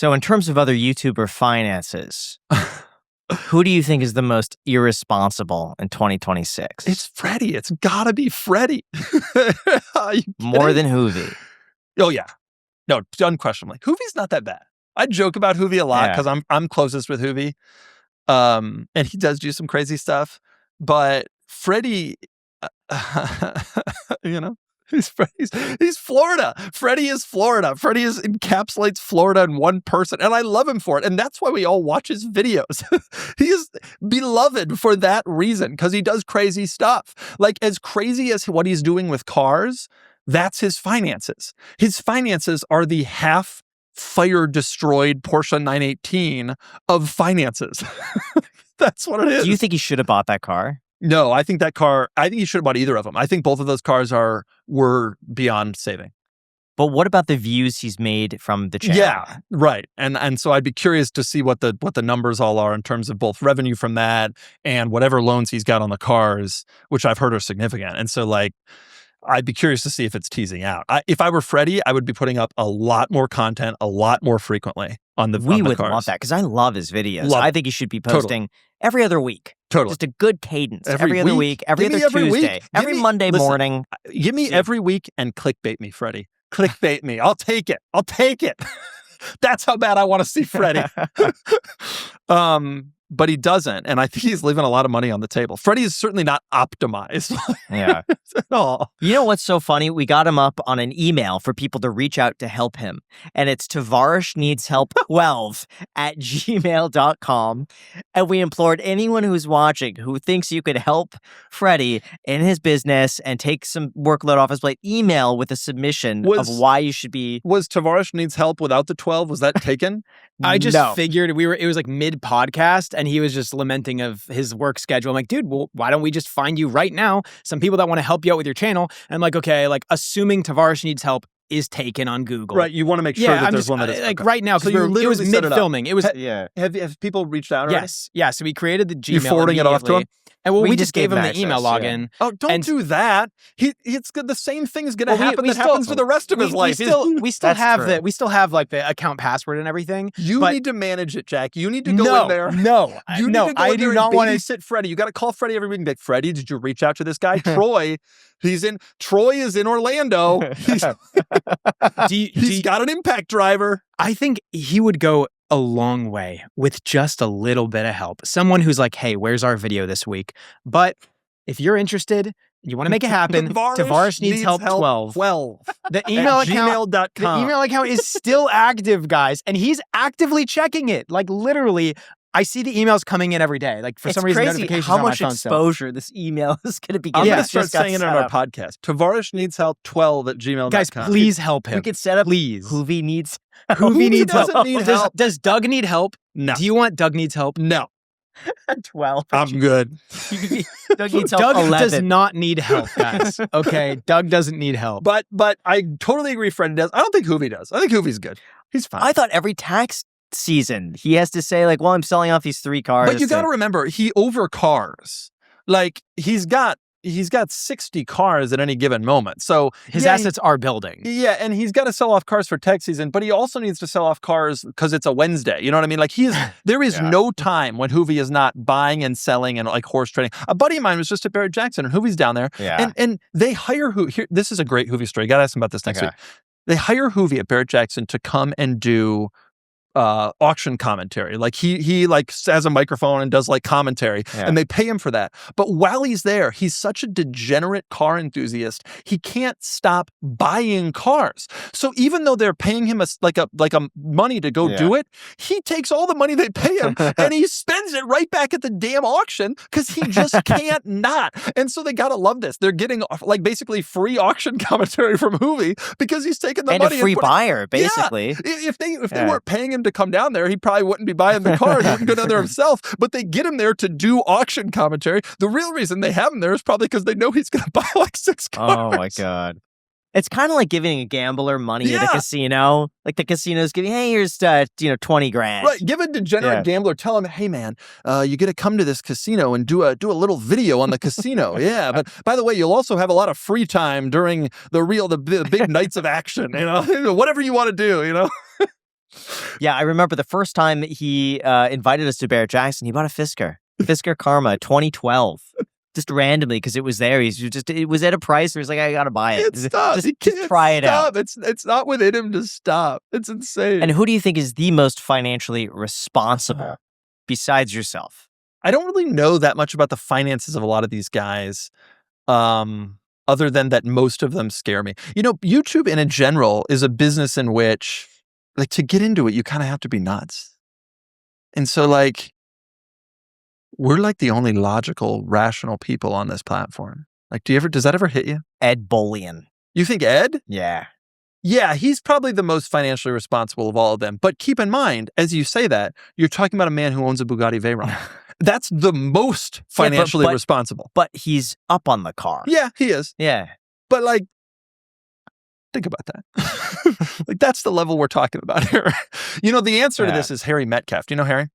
So in terms of other YouTuber finances, who do you think is the most irresponsible in 2026? It's Freddy. It's gotta be Freddy. More than Hooie. Oh yeah, no, unquestionably. Hoovie's not that bad. I joke about Hooie a lot because I'm closest with Hooie, and he does do some crazy stuff. But Freddy, you know, he's Florida. Freddy is Florida. Freddy encapsulates Florida in one person, and I love him for it. And that's why we all watch his videos. He is beloved for that reason because he does crazy stuff. Like as crazy as what he's doing with cars, that's his finances. His finances are the half fire destroyed Porsche 918 of finances. That's what it is. Do you think he should have bought that car? No, I think he should have bought either of them. I think both of those cars were beyond saving. But what about the views he's made from the channel? Yeah, right. And so I'd be curious to see what the numbers all are in terms of both revenue from that and whatever loans he's got on the cars, which I've heard are significant. And so like, I'd be curious to see if it's teasing out. If I were Freddy, I would be putting up a lot more content, a lot more frequently on the cars. We would want that because I love his videos. I think he should be posting every other week. Totally. Just a good cadence. Every other week, every other Tuesday, every Monday morning. Give me every week and clickbait me, Freddy. Clickbait me. I'll take it. I'll take it. That's how bad I want to see Freddy. But he doesn't, and I think he's leaving a lot of money on the table. Freddy is certainly not optimized at all. You know what's so funny? We got him up on an email for people to reach out to help him, and it's tavaresneedshelp12@gmail.com, and we implored anyone who's watching who thinks you could help Freddy in his business and take some workload off his plate, email with a submission of why you should be... Was Tavares Needs Help without the 12? Was that taken? I just figured it was like mid-podcast, and he was just lamenting of his work schedule. I'm like, dude, well, why don't we just find you right now some people that want to help you out with your channel? And I'm like, okay, like assuming Tavares Needs Help is taken on Google. Right, you want to make sure that there's one that is... Like right now, because it was mid-filming. It was... Have people reached out already? Yes. Yeah, so we created the Gmail. You're forwarding it off to him? And we just gave him the email login. Oh, don't do that. It's good. The same thing is going to happen that happens for the rest of his life. We still have like the account password and everything. You need to manage it, Jack. You need to go in there. I do not want to sit Freddy. You got to call Freddy every week and be like, Freddy, did you reach out to this guy? Troy is in Orlando. He's got an impact driver. I think he would go a long way with just a little bit of help. Someone who's like, hey, where's our video this week? But if you're interested, you want to make it happen, Tavares Needs Help 12. The email account, gmail.com. The email account is still active, guys, and he's actively checking it. Like literally, I see the emails coming in every day. Like for some reason, notifications how on my much phone exposure this email is going to be I'm getting. going to start saying it on our podcast. Tavares Needs Help 12@gmail.com. Guys, please help him. We could set up Hoovie needs help. Need help. Does Doug need help? No. Do you want Doug Needs Help? No. 12. I'm good. Doug needs help. Doug 11. does not need help, guys. Okay, Doug doesn't need help. But I totally agree Freddy does. I don't think Hoovie does. I think Hoovie's good. He's fine. I thought every tax season he has to say like, well, I'm selling off these 3 cars. But you got to remember, he overcars. Like he's got 60 cars at any given moment. So his assets are building. Yeah, and he's got to sell off cars for tax season, but he also needs to sell off cars because it's a Wednesday. You know what I mean? Like there is no time when Hoovie is not buying and selling and like horse trading. A buddy of mine was just at Barrett Jackson and Hoovie's down there. Yeah. And they hire Hoovie. This is a great Hoovie story. You got to ask him about this next week. They hire Hoovie at Barrett Jackson to come and do auction commentary. Like he like has a microphone and does like commentary and they pay him for that. But while he's there, he's such a degenerate car enthusiast. He can't stop buying cars. So even though they're paying him like a money to go do it, he takes all the money they pay him and he spends it right back at the damn auction because he just can't not. And so they gotta love this. They're getting like basically free auction commentary from Hoovie because he's taking the money and a free buyer basically. If they weren't paying him to come down there, he probably wouldn't be buying the car. He wouldn't go down there himself. But they get him there to do auction commentary. The real reason they have him there is probably because they know he's going to buy like 6 cars. Oh my God. It's kind of like giving a gambler money at a casino. Like the casino's giving, hey, here's 20 grand. Right. Give a degenerate gambler, tell him, hey man, you get to come to this casino and do a little video on the casino. Yeah. But by the way, you'll also have a lot of free time during the big nights of action, whatever you want to do, Yeah, I remember the first time he invited us to Barrett Jackson, he bought a Fisker Karma 2012. Just randomly, because it was there. It was at a price where he's like, I gotta buy it. Just try it out. It's not within him to stop. It's insane. And who do you think is the most financially responsible besides yourself? I don't really know that much about the finances of a lot of these guys, other than that most of them scare me. You know, YouTube in general is a business in which, like, to get into it, you kind of have to be nuts. And so, like, we're like the only logical, rational people on this platform. Like, does that ever hit you? Ed Bolian. You think Ed? Yeah. Yeah, he's probably the most financially responsible of all of them. But keep in mind, as you say that, you're talking about a man who owns a Bugatti Veyron. That's the most financially responsible. But he's up on the car. Yeah, he is. Yeah. But, like, think about that. Like, that's the level we're talking about here. You know, the answer to this is Harry Metcalf. Do you know Harry?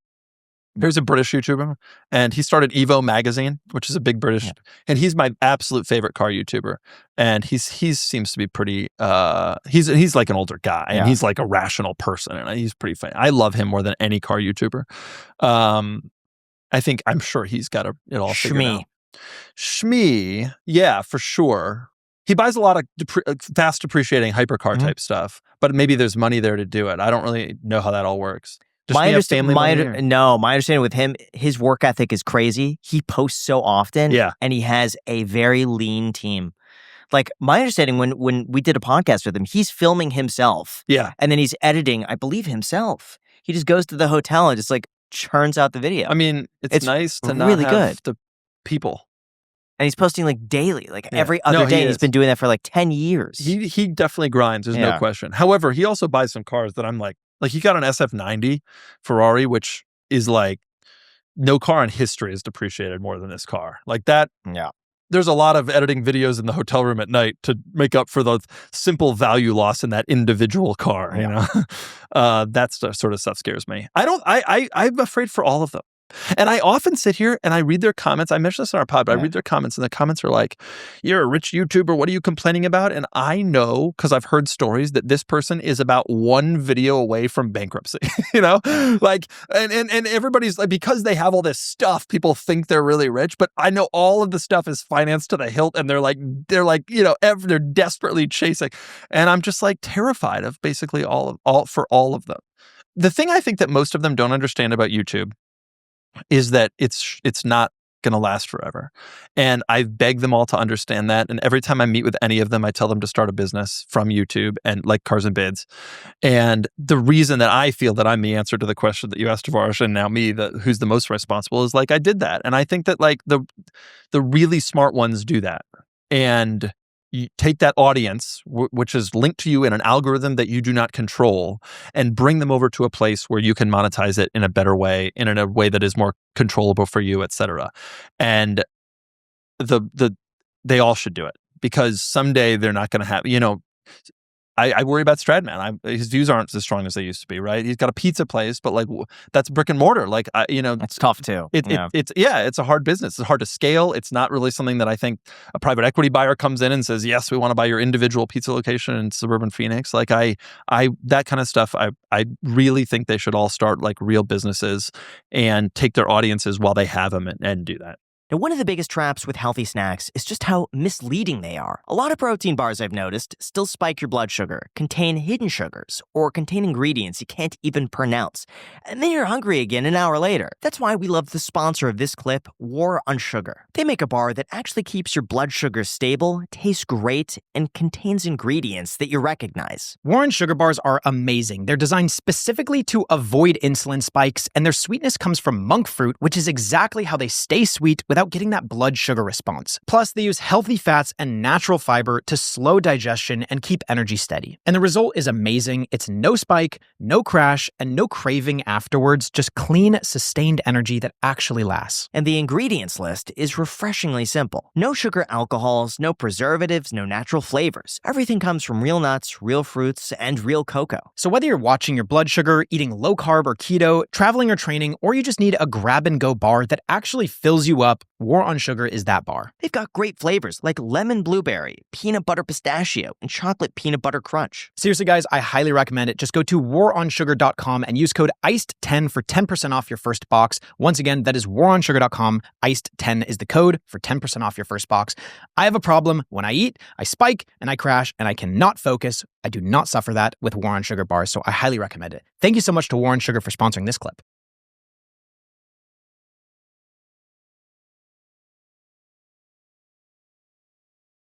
Here's a British YouTuber, and he started Evo Magazine, which is a big British, and he's my absolute favorite car YouTuber. And he seems to be pretty, he's like an older guy, and he's like a rational person, and he's pretty funny. I love him more than any car YouTuber. I'm sure he's got it all figured out. Shmee, yeah, for sure. He buys a lot of fast depreciating hypercar type stuff, but maybe there's money there to do it. I don't really know how that all works. My understanding with him, his work ethic is crazy. He posts so often, and he has a very lean team. Like, my understanding, when we did a podcast with him, he's filming himself. Yeah. And then he's editing, I believe, himself. He just goes to the hotel and just, like, churns out the video. I mean, it's nice to not really have the people. And he's posting, like, daily, like every other day. He's been doing that for like 10 years. He definitely grinds. There's no question. However, he also buys some cars that I'm like he got an SF90 Ferrari, which is like, no car in history has depreciated more than this car. Like that. Yeah. There's a lot of editing videos in the hotel room at night to make up for the simple value loss in that individual car. You know, that sort of stuff scares me. I'm afraid for all of them. And I often sit here and I read their comments. I mentioned this in our pod, but I read their comments, and the comments are like, you're a rich YouTuber. What are you complaining about? And I know, because I've heard stories, that this person is about one video away from bankruptcy, you know, like, and everybody's like, because they have all this stuff, people think they're really rich, but I know all of the stuff is financed to the hilt, and they're like, you know, they're desperately chasing. And I'm just like terrified of basically all of them. The thing I think that most of them don't understand about YouTube is that it's not going to last forever. And I've begged them all to understand that. And every time I meet with any of them, I tell them to start a business from YouTube, and like Cars and Bids. And the reason that I feel that I'm the answer to the question that you asked Tavares, and now me, who's the most responsible, is like, I did that. And I think that like the really smart ones do that. And you take that audience, which is linked to you in an algorithm that you do not control, and bring them over to a place where you can monetize it in a better way, in a way that is more controllable for you, etc. And they all should do it, because someday they're not going to have, you know, I worry about Stradman. His views aren't as strong as they used to be, right? He's got a pizza place, but like that's brick and mortar. Like, it's tough too. It's a hard business. It's hard to scale. It's not really something that I think a private equity buyer comes in and says, yes, we want to buy your individual pizza location in suburban Phoenix. Like that kind of stuff. I really think they should all start like real businesses and take their audiences while they have them and do that. Now, one of the biggest traps with healthy snacks is just how misleading they are. A lot of protein bars, I've noticed, still spike your blood sugar, contain hidden sugars, or contain ingredients you can't even pronounce. And then you're hungry again an hour later. That's why we love the sponsor of this clip, War on Sugar. They make a bar that actually keeps your blood sugar stable, tastes great, and contains ingredients that you recognize. War on Sugar bars are amazing. They're designed specifically to avoid insulin spikes, and their sweetness comes from monk fruit, which is exactly how they stay sweet without getting that blood sugar response. Plus, they use healthy fats and natural fiber to slow digestion and keep energy steady. And the result is amazing. It's no spike, no crash, and no craving afterwards, just clean, sustained energy that actually lasts. And the ingredients list is refreshingly simple. No sugar alcohols, no preservatives, no natural flavors. Everything comes from real nuts, real fruits, and real cocoa. So whether you're watching your blood sugar, eating low carb or keto, traveling or training, or you just need a grab-and-go bar that actually fills you up, War on Sugar is that bar. They've got great flavors like lemon blueberry, peanut butter pistachio, and chocolate peanut butter crunch. Seriously, guys, I highly recommend it. Just go to waronsugar.com and use code ICED10 for 10% off your first box. Once again, that is waronsugar.com. ICED10 is the code for 10% off your first box. I have a problem. When I eat, I spike and I crash and I cannot focus. I do not suffer that with War on Sugar bars, so I highly recommend it. Thank you so much to War on Sugar for sponsoring this clip.